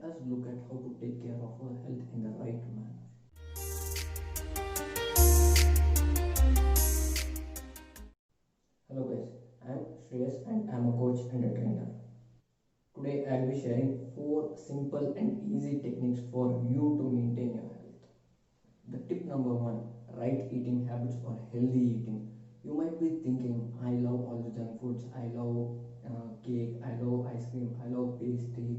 us look at how to take care of our health in the right manner. Hello guys, I am Shreyas and I am a coach and a trainer. Today I will be sharing 4 simple and easy techniques for you to maintain your health. The tip number 1, right eating habits or healthy eating. You might be thinking, I love all the junk foods, I love cake, I love ice cream, I love pastry,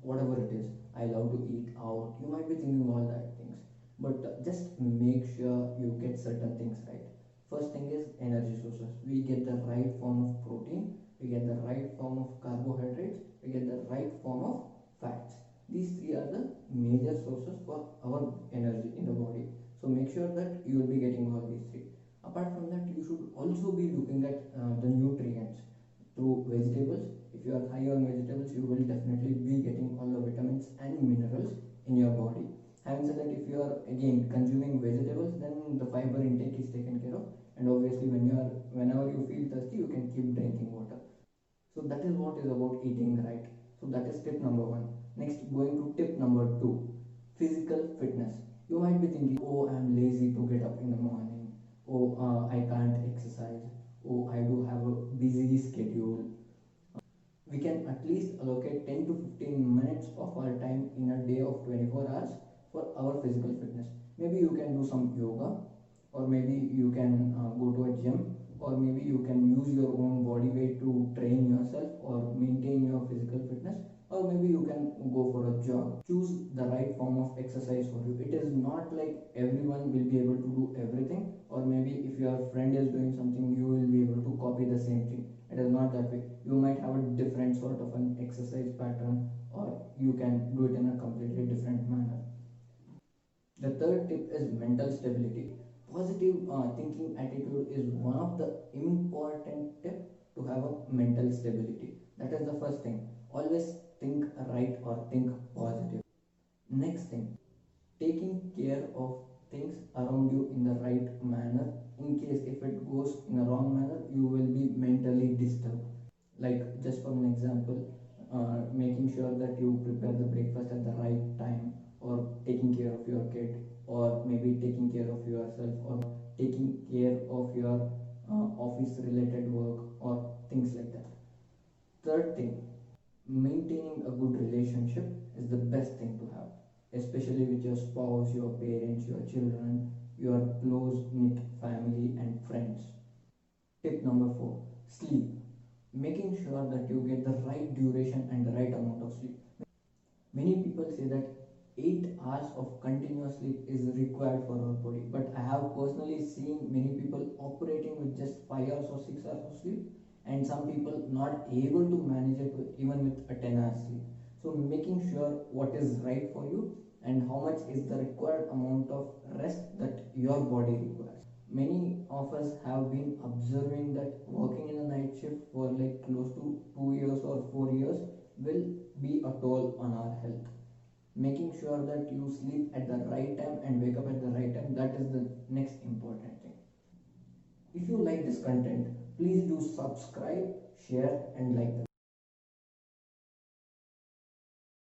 whatever it is, I love to eat out. You might be thinking all that things, but just make sure you get certain things right. First thing is energy sources. We get the right form of protein, we get the right form of carbohydrates, we get the right form of fats. These three are the major sources for our energy in the body. So make sure that you will be getting all these three. Apart from that, you should also be looking at the nutrients through vegetables. If you are high on vegetables, you will definitely be getting all the vitamins and minerals in your body. Having said that, if you are again consuming vegetables, then the fiber intake is taken care of, and obviously whenever you feel thirsty, you can keep drinking water. So that is what is about eating right. So that is tip number 1. Next, going to tip number 2, physical fitness. You might be thinking, oh, I'm lazy to get up in the morning, oh, I can't exercise, oh, I do have a busy schedule. We can at least allocate 10 to 15 minutes of our time in a day of 24 hours for our physical fitness. Maybe you can do some yoga, or maybe you can go to a gym, or maybe you can use your own body weight to train yourself or maintain your physical fitness, or maybe you can go for a jog. Choose the right form of exercise for you. It is not like everyone will be able to do everything, or maybe if your friend is doing something, you will be able to copy the same thing. It is not that way. You might have a different sort of an exercise pattern, or you can do it in a completely different manner. The third tip is mental stability. Positive thinking attitude is one of the important tips to have a mental stability. That is the first thing. Always think right or think positive. Next thing, taking care of things around you in the right manner. In case if it goes in a wrong manner, you will be mentally disturbed. Like, just for an example, making sure that you prepare the breakfast at the right time, or taking care of your kid, or maybe taking care of yourself, or taking care of your office related work, or things like that. Third thing, maintaining a good relationship is the best thing to have, especially with your spouse, your parents, your children, your close knit family and friends. Tip number 4, sleep. Making sure that you get the right duration and the right amount of sleep. Many people say that 8 hours of continuous sleep is required for our body, but I have personally seen many people operating with just 5 hours or 6 hours of sleep, and some people not able to manage it even with a 10 hours sleep. So making sure what is right for you and how much is the required amount of rest that your body requires. Many of us have been observing that working in a night shift for like close to 2 years or 4 years will be a toll on our health. Making sure that you sleep at the right time and wake up at the right time, that is the next important thing. If you like this content, please do subscribe, share and like the